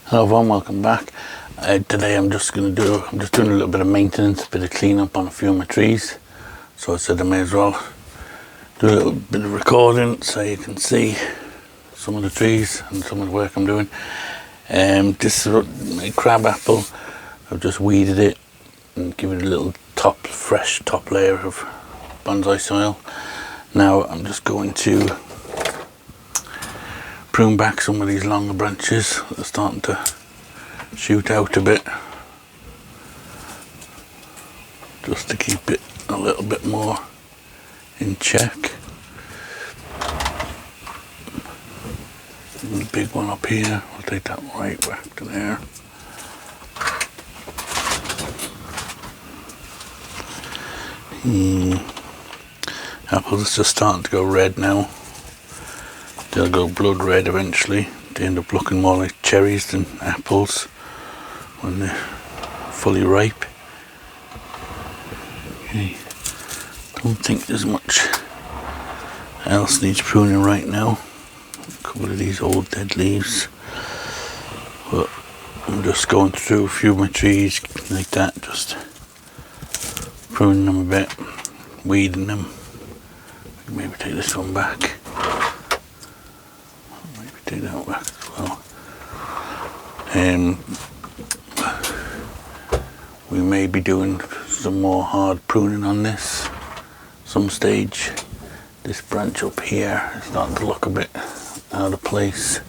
Hello everyone, welcome back. Today I'm just doing a little bit of maintenance, a bit of clean up on a few of my trees. So I said I may as well do a little bit of recording so you can see some of the trees and some of the work I'm doing. This is my crab apple. I've just weeded it and given it a little fresh top layer of bonsai soil. Now I'm just going to prune back some of these longer branches that are starting to shoot out a bit, just to keep it a little bit more in check. And the big one up here, I'll take that right back to there. Apples are just starting to go red now. They'll go blood red eventually. They end up looking more like cherries than apples when they're fully ripe. Okay. Don't think there's much else needs pruning right now. A couple of these old dead leaves. But I'm just going through a few of my trees like that, just pruning them a bit, weeding them. Maybe take this one back. Take that back as well. We may be doing some more hard pruning on this some stage. This branch up here is starting to look a bit out of place.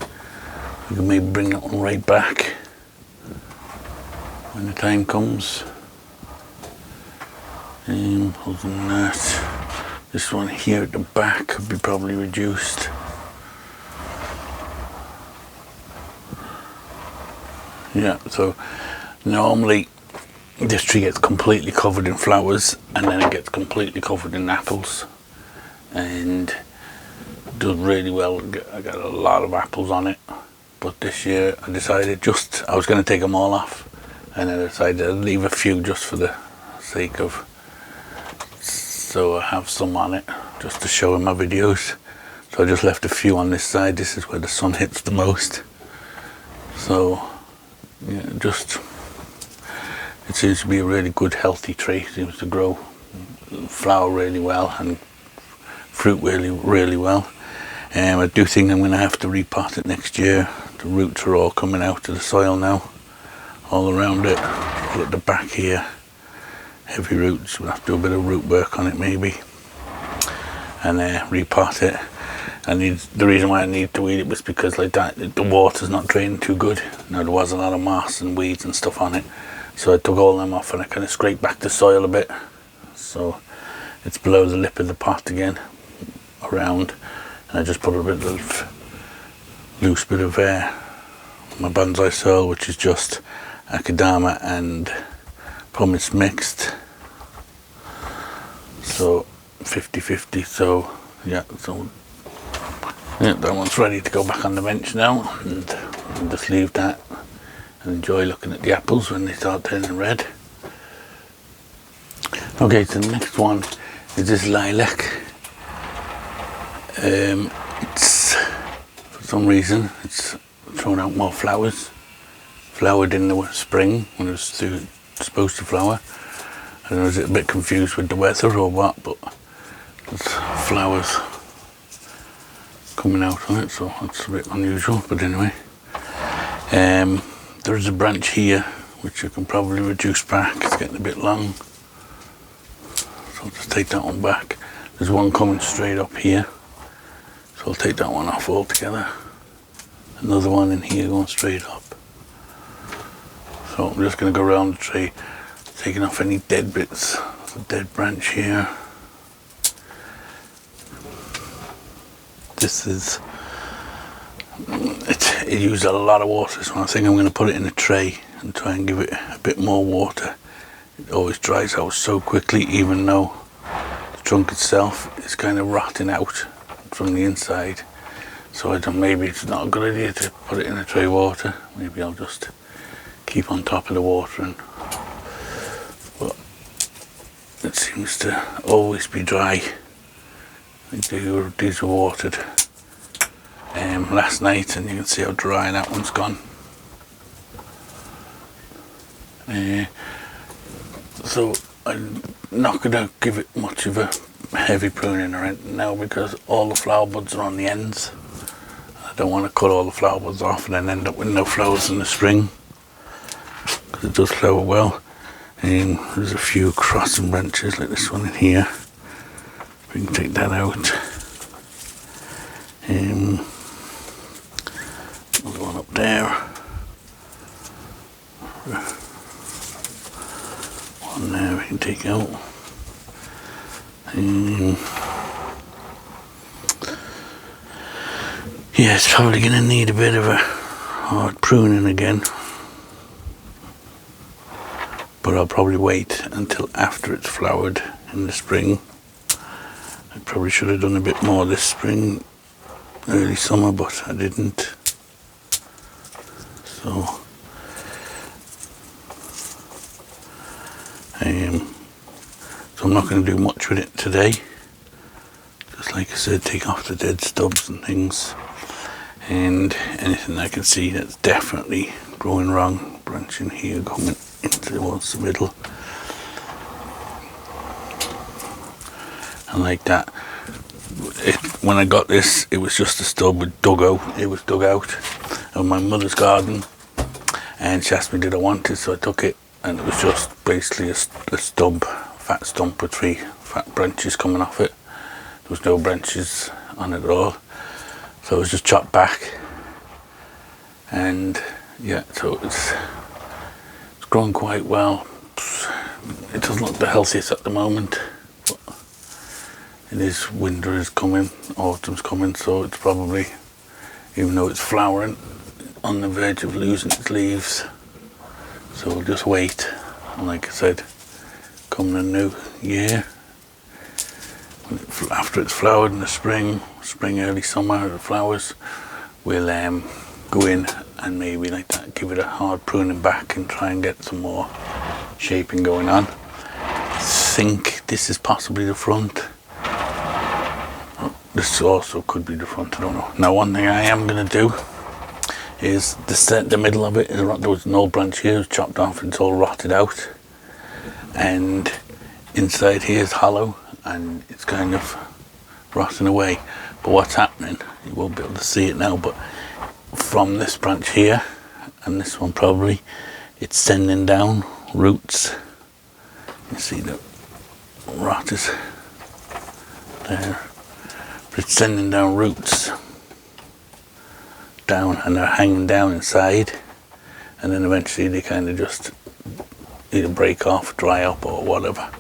We can maybe bring that one right back when the time comes. Other than that, this one here at the back could be probably reduced. Yeah, so normally this tree gets completely covered in flowers and then it gets completely covered in apples and does really well. I got a lot of apples on it, but this year I decided I was going to take them all off, and then I decided to leave a few just for the sake of, so I have some on it just to show in my videos. So I just left a few on this side. This is where the sun hits the most. So yeah, it seems to be a really good healthy tree. It seems to grow, flower really well and fruit really well. I do think I'm going to have to repot it next year. The roots are all coming out of the soil now, all around it. All at the back here, heavy roots. We'll have to do a bit of root work on it maybe, and repot it. The reason why I need to weed it was because like that, the water's not draining too good. Now there was a lot of moss and weeds and stuff on it, so I took all them off and I kind of scraped back the soil a bit, so it's below the lip of the pot again, around, and I just put a bit of loose bit of my bonsai soil, which is just akadama and pumice mixed, so 50-50. So yeah, yeah, that one's ready to go back on the bench now, and I'll just leave that and enjoy looking at the apples when they start turning red. Okay, so the next one is this lilac. It's, for some reason, it's thrown out more flowers. Flowered in the spring when it was supposed to flower. I don't know, is it a bit confused with the weather or what, but there's flowers coming out on it, so that's a bit unusual. But anyway, there's a branch here which I can probably reduce back. It's getting a bit long, so I'll just take that one back. There's one coming straight up here, so I'll take that one off altogether. Another one in here going straight up. So I'm just going to go around the tree, taking off any dead bits. There's a dead branch here. This is, it used a lot of water, so I think I'm going to put it in a tray and try and give it a bit more water. It always dries out so quickly, even though the trunk itself is kind of rotting out from the inside. So I don't, maybe it's not a good idea to put it in a tray of water. Maybe I'll just keep on top of the water, but it seems to always be dry. These were watered last night, and you can see how dry that one's gone. So I'm not going to give it much of a heavy pruning or anything now, because all the flower buds are on the ends. I don't want to cut all the flower buds off and then end up with no flowers in the spring, because it does flower well. And there's a few crossing branches like this one in here. We can take that out. Another one up there. One there we can take out. Yeah, it's probably going to need a bit of a hard pruning again, but I'll probably wait until after it's flowered in the spring. I probably should have done a bit more this spring, early summer, but I didn't. So I'm not going to do much with it today. Just like I said, take off the dead stubs and things, and anything I can see that's definitely growing wrong. Branching here going into towards the middle, and like that. When I got this, it was just a stub with dug out. It was dug out of my mother's garden, and she asked me did I want it, so I took it, and it was just basically a stub, fat stump with 3 fat branches coming off it. There was no branches on it at all, so it was just chopped back. And yeah, so it's grown quite well. It doesn't look the healthiest at the moment, but it is, winter is coming, autumn's coming, so it's probably, even though it's flowering, on the verge of losing its leaves. So we'll just wait, and like I said, come the new year, after it's flowered in the spring, early summer, the flowers, we'll go in and maybe like that, give it a hard pruning back and try and get some more shaping going on. I think this is possibly the front. This also could be the front, I don't know. Now one thing I am going to do is the middle of it, there was an old branch here, it was chopped off and it's all rotted out. And inside here is hollow and it's kind of rotting away. But what's happening, you won't be able to see it now, but from this branch here and this one probably, it's sending down roots. You see the rot is there, but it's sending down roots down, and they're hanging down inside, and then eventually they kind of just either break off, dry up or whatever.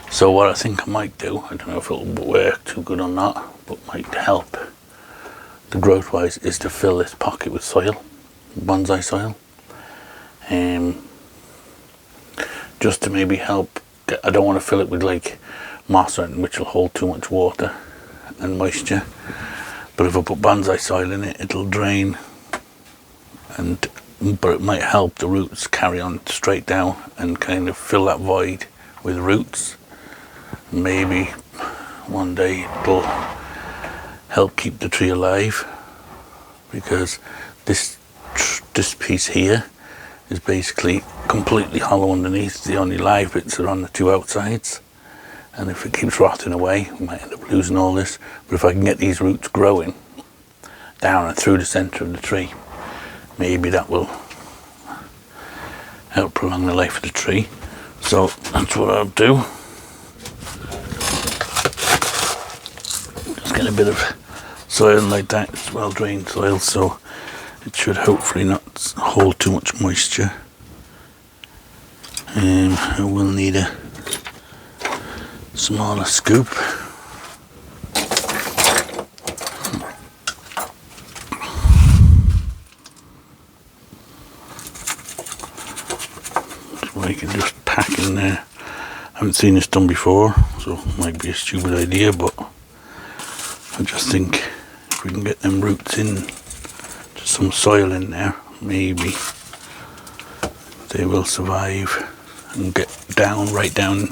So what I think I might do, I don't know if it'll work too good or not, but might help the growth wise, is to fill this pocket with soil, bonsai soil, just to maybe help. I don't want to fill it with like moss or anything, which will hold too much water and moisture, but if I put bonsai soil in it, it'll drain, but it might help the roots carry on straight down and kind of fill that void with roots. Maybe one day it'll help keep the tree alive, because this piece here is basically completely hollow underneath. The only live bits are on the 2 outsides, and if it keeps rotting away, we might end up losing all this. But if I can get these roots growing down and through the centre of the tree, maybe that will help prolong the life of the tree. So that's what I'll do. Just get a bit of soil like that. It's well drained soil, so it should hopefully not hold too much moisture. I will need a smaller scoop. So I can just pack in there. I haven't seen this done before, so it might be a stupid idea, but I just think if we can get them roots in, just some soil in there, maybe they will survive and get down, right down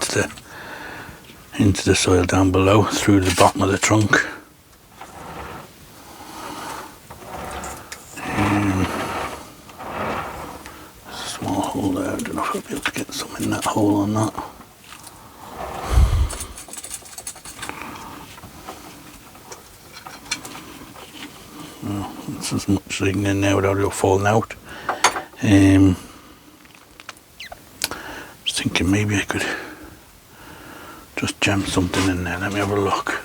into the soil down below, through the bottom of the trunk. There's a small hole hole there. I don't know if I'll be able to get some in that hole or not. Well, that's as much as I can in there without it falling out. Just thinking maybe I could just jam something in there. Let me have a look.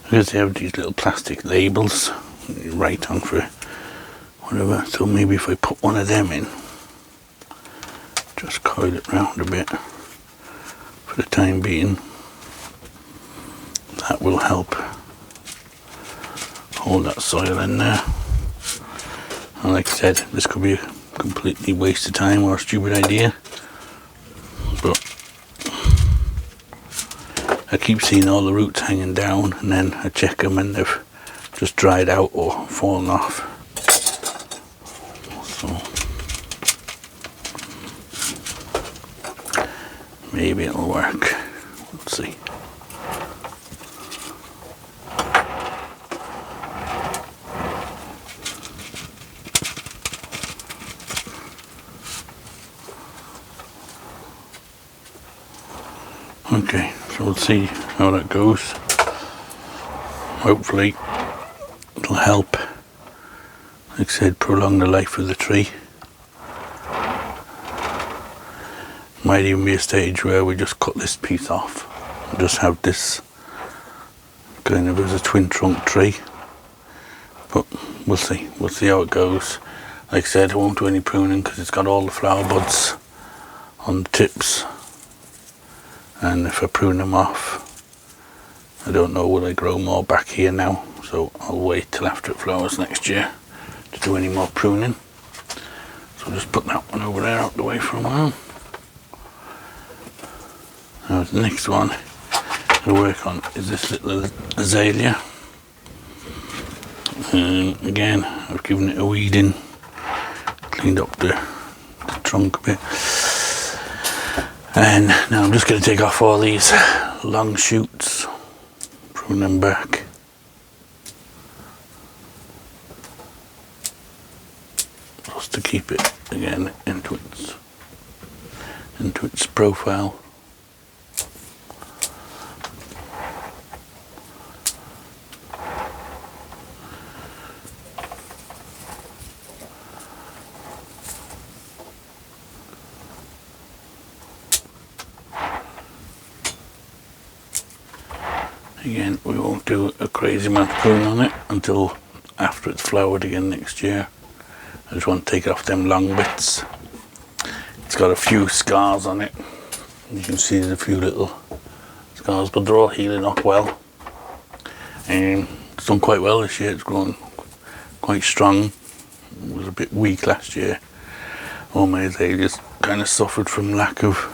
Because they have these little plastic labels you write on for whatever, so maybe if I put one of them in, just coil it round a bit for the time being, that will help hold that soil in there. And like I said, this could be a completely waste of time or a stupid idea, but I keep seeing all the roots hanging down, and then I check them and they've just dried out or fallen off. So maybe it'll work. We'll see. Okay, so we'll see how that goes. Hopefully it'll help, like I said, prolong the life of the tree. Might even be a stage where we just cut this piece off and just have this kind of as a twin trunk tree. But we'll see how it goes. Like I said, I won't do any pruning because it's got all the flower buds on the tips. And if I prune them off, I don't know, will I grow more back here now? So I'll wait till after it flowers next year to do any more pruning. So I'll just put that one over there out the way for a while. Now the next one I'll work on is this little azalea. Again, I've given it a weeding, cleaned up the trunk a bit. And now I'm just going to take off all these long shoots, prune them back. Just to keep it again into its profile. Again, we won't do a crazy amount of pruning on it until after it's flowered again next year. I just want to take it off them long bits. It's got a few scars on it. You can see there's a few little scars, but they're all healing up well. And it's done quite well this year. It's grown quite strong. It was a bit weak last year. All my azaleas kind of suffered from lack of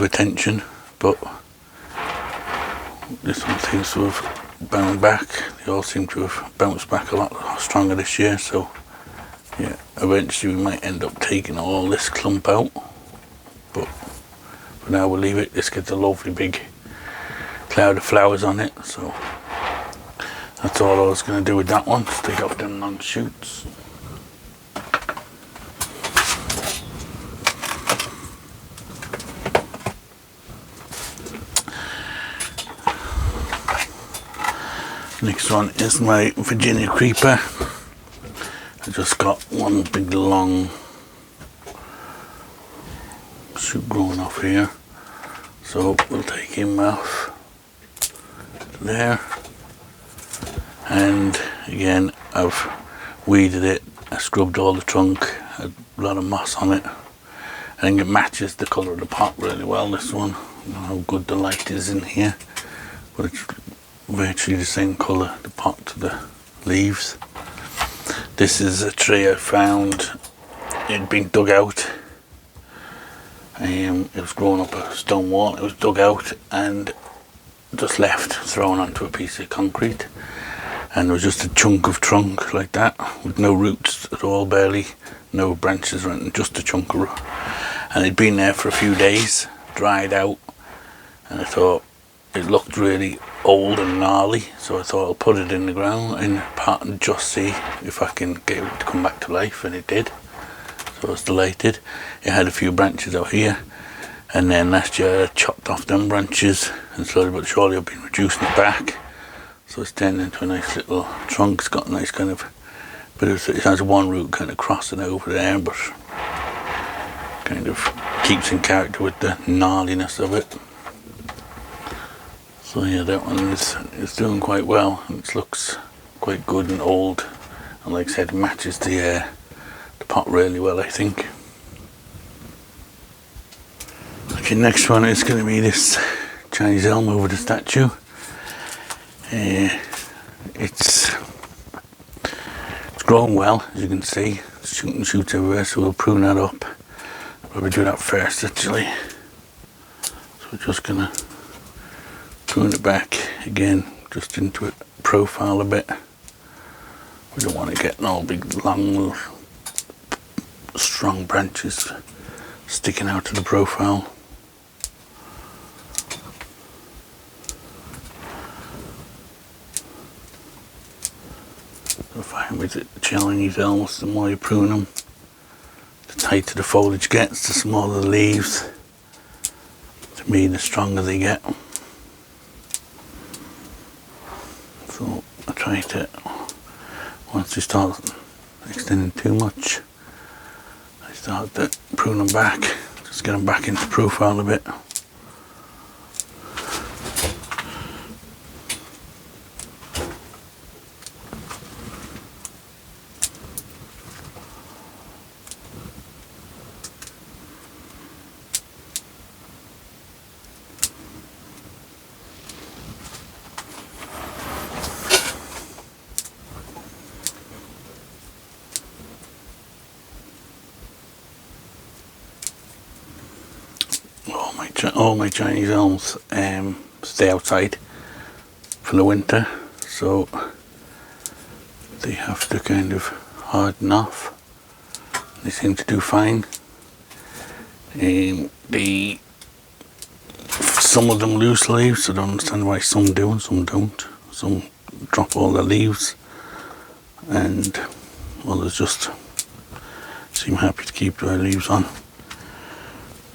attention, but this one seems to have bounced back. They all seem to have bounced back a lot stronger this year, so yeah, eventually we might end up taking all this clump out, but for now we'll leave it. This gets a lovely big cloud of flowers on it, so that's all I was going to do with that one. Just take off them long shoots. Next one is my Virginia creeper. I just got one big long shoot growing off here, so we'll take him off there. And again, I've weeded it, I scrubbed all the trunk, had a lot of moss on it. I think it matches the colour of the pot really well, this one. I don't know how good the light is in here, but it's virtually the same colour, the pot to the leaves. This is a tree I found. It'd been dug out. It was growing up a stone wall. It was dug out and just left, thrown onto a piece of concrete. And there was just a chunk of trunk like that, with no roots at all, barely, no branches or anything, just a chunk of root. And it'd been there for a few days, dried out, and I thought it looked really old and gnarly, so I thought I'll put it in the ground in a pot and just see if I can get it to come back to life, and it did. so I was delighted. It had a few branches out here, and then last year I chopped off them branches, and slowly but surely I've been reducing it back, so it's turned into a nice little trunk. It's got a nice kind of bit of, it has one root kind of crossing over there, but kind of keeps in character with the gnarliness of it. So yeah, that one is doing quite well. It looks quite good and old, and like I said, matches the pot really well, I think. Okay, next one is going to be this Chinese elm over the statue. It's growing well, as you can see. It's shooting shoots everywhere, so we'll prune that up. Probably do that first, actually. So we're just going to prune it back again, just into it, profile a bit. We don't want to get all big, long, strong branches sticking out to the profile. I find with the Chinese elms, the more you prune them, the tighter the foliage gets, the smaller the leaves. To me, the stronger they get. So I try to, once they start extending too much, I start to prune them back, just get them back into profile a bit. All my Chinese elms stay outside for the winter, so they have to kind of harden off. They seem to do fine. Some of them lose leaves, so I don't understand why some do and some don't. Some drop all their leaves, and others just seem happy to keep their leaves on,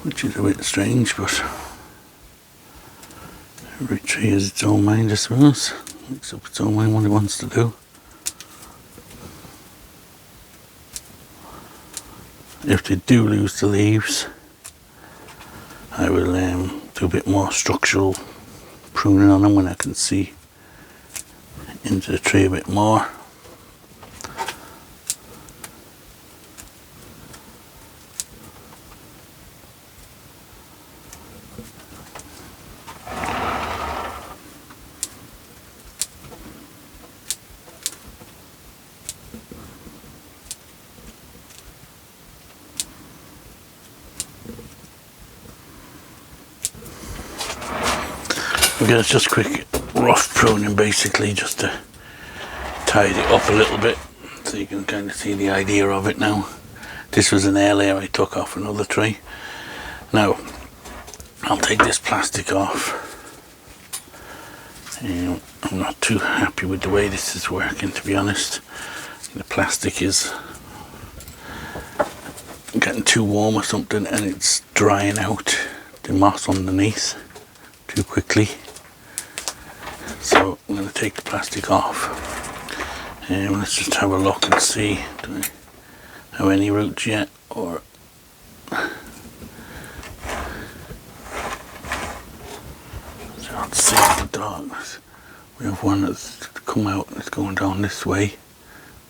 which is a bit strange, but every tree has its own mind, I suppose. Makes up its own mind what it wants to do. If they do lose the leaves, I will do a bit more structural pruning on them when I can see into the tree a bit more. Okay, it's just quick rough pruning basically, just to tidy it up a little bit so you can kind of see the idea of it now. This was an air layer I took off another tree. Now I'll take this plastic off. I'm not too happy with the way this is working, to be honest. The plastic is getting too warm or something, and it's drying out the moss underneath too quickly. So I'm going to take the plastic off, and let's just have a look and see, do I have any roots yet, or it's hard to see in the darkness. We have one that's come out and it's going down this way.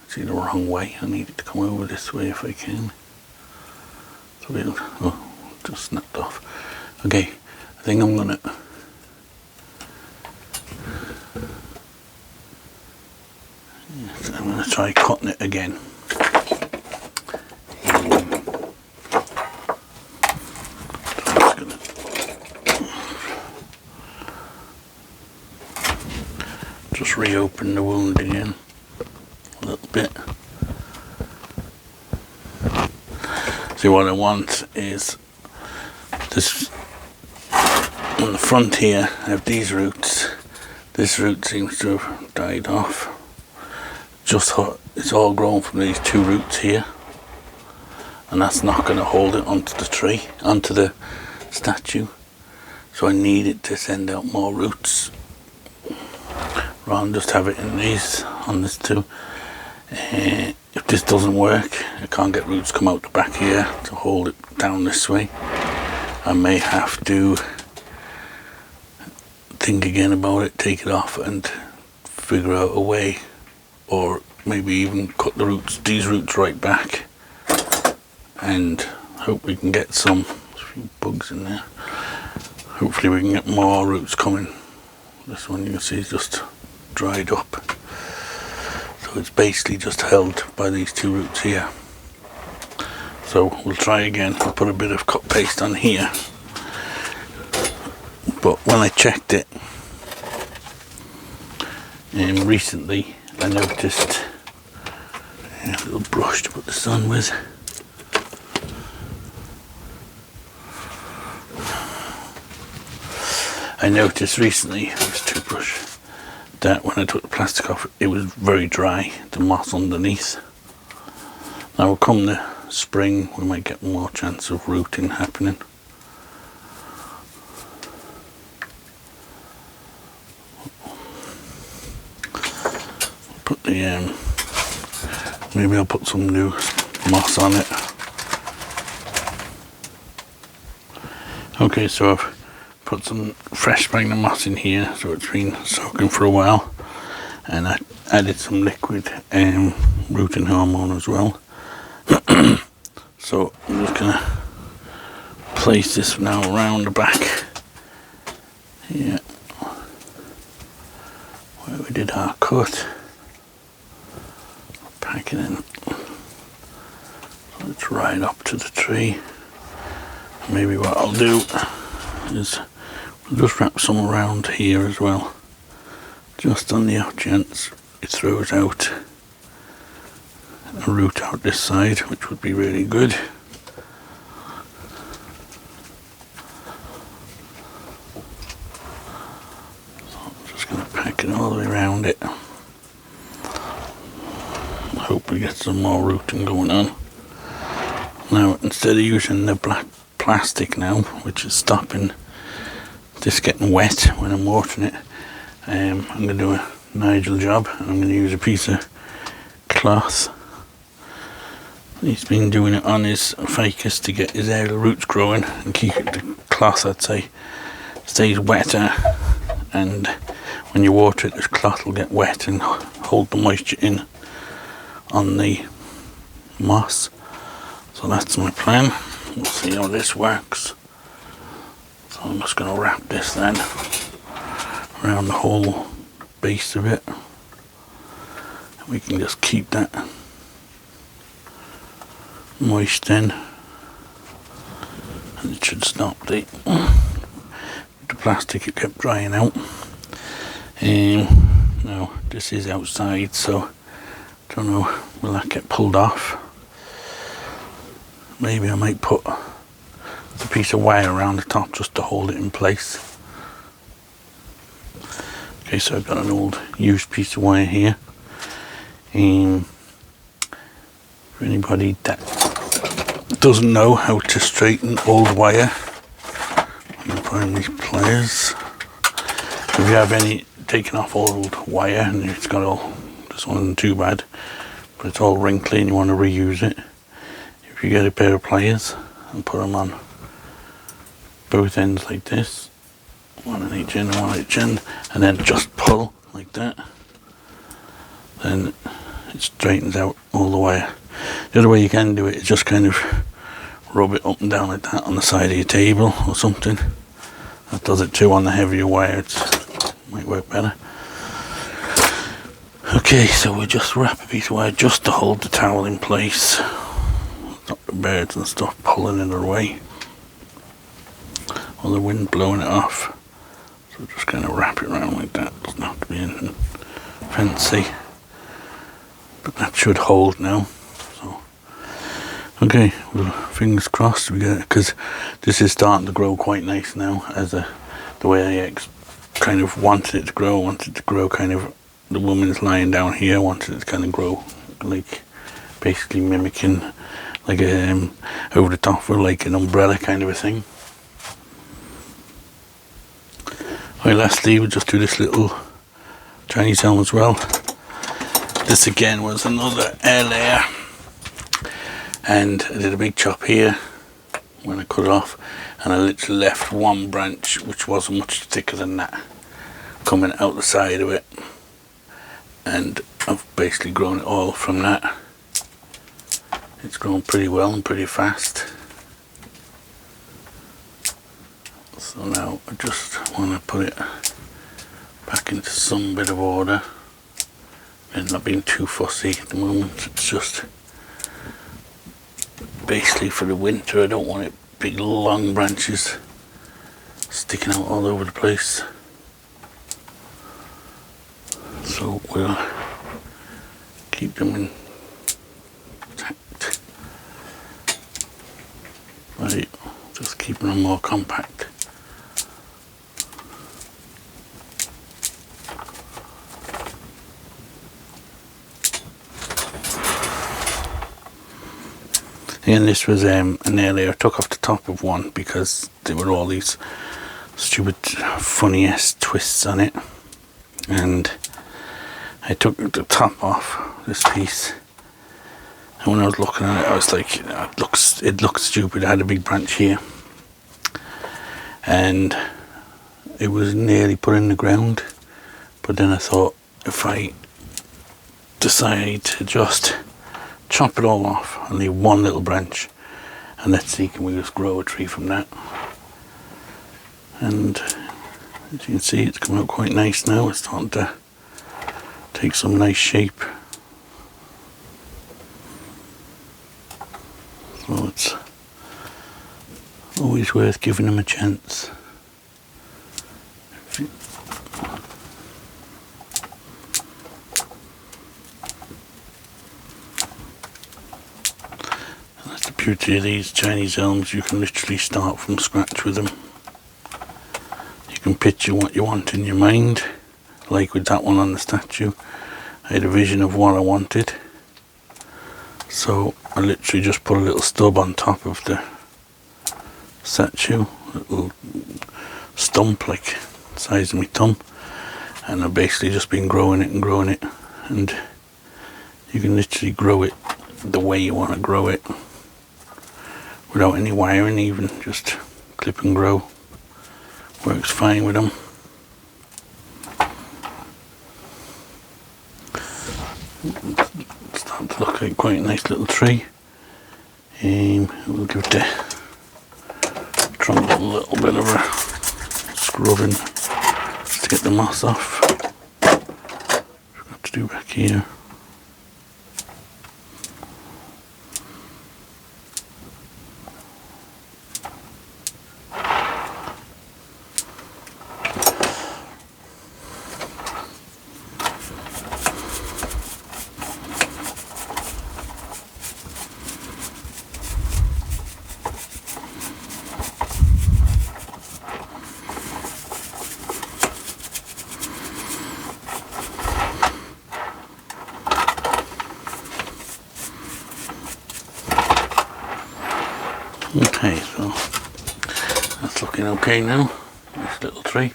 It's the wrong way. I need it to come over this way if I can. So we'll, oh, just snapped off. Okay, I think I'm going to try cutting it again. Just reopen the wound again a little bit. See, what I want is this on the front here. I have these roots. This root seems to have died off. It's all grown from these two roots here, and that's not going to hold it onto the tree, onto the statue. So I need it to send out more roots rather than just have it in these, on this too. If this doesn't work, I can't get roots come out the back here to hold it down this way, I may have to think again about it, take it off and figure out a way, or maybe even cut the roots, these roots right back, and hope we can get some, a few bugs in there, hopefully we can get more roots coming. This one you can see is just dried up, so it's basically just held by these two roots here. So we'll try again. I'll put a bit of cut paste on here, but when I checked it recently, I noticed a little brush to put this on with. I noticed recently, this toothbrush, that when I took the plastic off, it was very dry, the moss underneath. Now come the spring, we might get more chance of rooting happening. Put the maybe I'll put some new moss on it. Okay, so I've put some fresh sphagnum moss in here, so it's been soaking for a while, and I added some liquid rooting hormone as well. So I'm just gonna place this now around the back here where we did our cut. Pack it in so it's right up to the tree. Maybe what I'll do is we'll just wrap some around here as well, just on the off chance it throws out a root out this side, which would be really good. So I'm just going to pack it all the way around it. Hope we get some more rooting going on. Now, instead of using the black plastic now, which is stopping this getting wet when I'm watering it, I'm going to do a Nigel job, and I'm going to use a piece of cloth. He's been doing it on his ficus to get his aerial roots growing and keep the cloth, I'd say, stays wetter, and when you water it, this cloth will get wet and hold the moisture in on the moss. So that's my plan. We'll see how this works. So I'm just going to wrap this then around the whole base of it, and we can just keep that moist in, and it should stop the plastic, it kept drying out. Now this is outside, so I don't know, will that get pulled off? Maybe I might put a piece of wire around the top just to hold it in place. Okay, so I've got an old used piece of wire here. For anybody that doesn't know how to straighten old wire, I'm going to find these pliers. If you have any taken off old wire and it's got all, this one isn't too bad, but it's all wrinkly and you want to reuse it, if you get a pair of pliers and put them on both ends like this, one on each end, one on each end, and then just pull like that, then it straightens out all the wire. The other way you can do it is just kind of rub it up and down like that on the side of your table or something. That does it too on the heavier wire, it might work better. Okay, so we'll just wrap a piece of wire just to hold the towel in place. Stop the birds and stuff pulling it away, or the wind blowing it off. So just kind of wrap it around like that, doesn't have to be anything fancy. But that should hold now. So, okay, well, fingers crossed we get it, because this is starting to grow quite nice now, as the way I kind of wanted it to grow. Kind of, the woman's lying down here, wanted it to kind of grow like basically mimicking like a over the top for like an umbrella kind of a thing. Right, lastly we'll just do this little Chinese elm as well. This again was another air layer, and I did a big chop here when I cut it off, and I literally left one branch which wasn't much thicker than that coming out the side of it, and I've basically grown it all from that. It's grown pretty well and pretty fast. So now I just want to put it back into some bit of order and not being too fussy at the moment. It's just basically for the winter. I don't want it big long branches sticking out all over the place. So we'll keep them intact. Right, just keeping them more compact. And this was an air layer I took off the top of one because there were all these stupid funny ass twists on it, and I took the top off this piece, and when I was looking at it I was like, it looks stupid. I had a big branch here and it was nearly put in the ground, but then I thought if I decide to just chop it all off and leave one little branch, and let's see, can we just grow a tree from that? And as you can see, it's come out quite nice now. It's starting to take some nice shape. So it's always worth giving them a chance. Beauty of these Chinese elms, you can literally start from scratch with them. You can picture what you want in your mind, like with that one on the statue. I had a vision of what I wanted, so I literally just put a little stub on top of the statue, a little stump like the size of my thumb, and I've basically just been growing it, and you can literally grow it the way you want to grow it, without any wiring even, just clip and grow. Works fine with them. It's starting to look like quite a nice little tree. We'll give the trunk a little bit of a scrubbing to get the moss off. Forgot to do back here. Okay, so that's looking okay now, this little tree.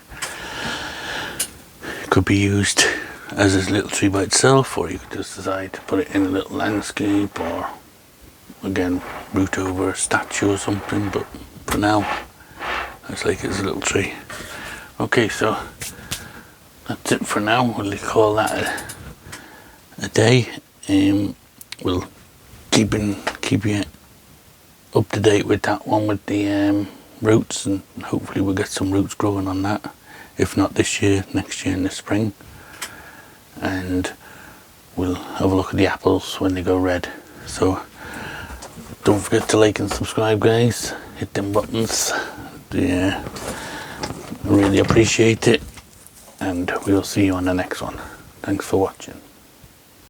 It could be used as a little tree by itself, or you could just decide to put it in a little landscape, or again root over a statue or something, but for now it's like it's a little tree. Okay, so that's it for now. We'll call that a day. We'll keep you up to date with that one with the roots, and hopefully we'll get some roots growing on that, if not this year, next year in the spring. And we'll have a look at the apples when they go red. So don't forget to like and subscribe, guys. Hit them buttons. I really appreciate it, and we'll see you on the next one. Thanks for watching.